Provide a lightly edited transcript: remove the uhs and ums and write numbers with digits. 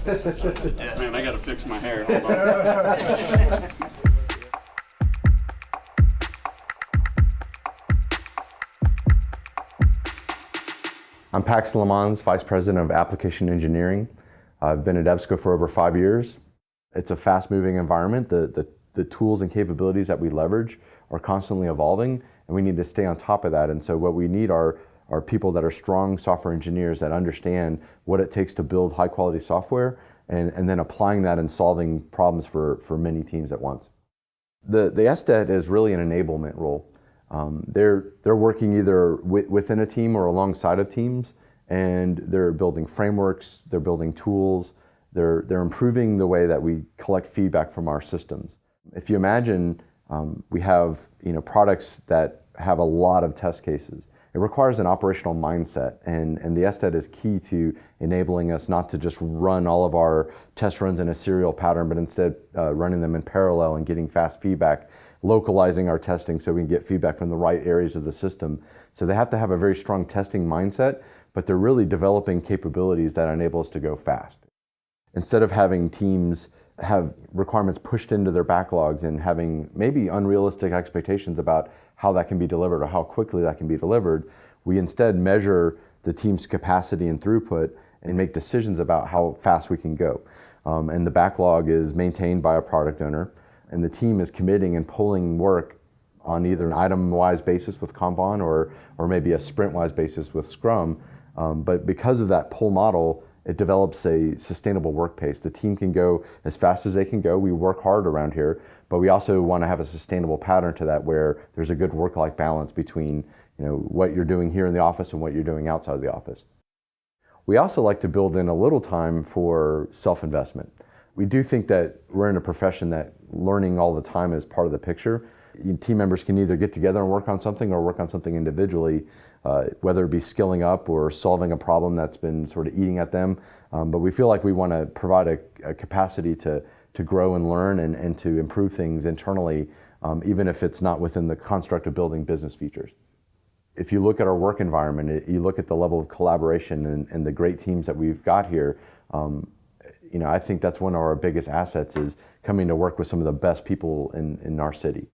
Man, I gotta fix my hair. Hold on. I'm Paxton Lamons, Vice President of Application Engineering. I've been at Ebsco for over 5 years. It's a fast-moving environment. The tools and capabilities that we leverage are constantly evolving, and we need to stay on top of that. And so what we need are people that are strong software engineers that understand what it takes to build high-quality software, and then applying that and solving problems for many teams at once. The SDET is really an enablement role. They're working either within a team or alongside of teams, and they're building frameworks, they're building tools, they're improving the way that we collect feedback from our systems. If you imagine, we have products that have a lot of test cases. It requires an operational mindset, and the SDET is key to enabling us not to just run all of our test runs in a serial pattern, but instead running them in parallel and getting fast feedback, localizing our testing so we can get feedback from the right areas of the system. So they have to have a very strong testing mindset, but they're really developing capabilities that enable us to go fast. Instead of having teams have requirements pushed into their backlogs and having maybe unrealistic expectations about how that can be delivered or how quickly that can be delivered, we instead measure the team's capacity and throughput and make decisions about how fast we can go. And the backlog is maintained by a product owner, and the team is committing and pulling work on either an item-wise basis with Kanban or maybe a sprint-wise basis with Scrum. But because of that pull model, it develops a sustainable work pace. The team can go as fast as they can go. We work hard around here, but we also want to have a sustainable pattern to that where there's a good work-life balance between what you're doing here in the office and what you're doing outside of the office. We also like to build in a little time for self-investment. We do think that we're in a profession that learning all the time is part of the picture. Team members can either get together and work on something or work on something individually, whether it be skilling up or solving a problem that's been sort of eating at them. But we feel like we want to provide a capacity to grow and learn and to improve things internally, even if it's not within the construct of building business features. If you look at our work environment, you look at the level of collaboration and the great teams that we've got here, I think that's one of our biggest assets is coming to work with some of the best people in our city.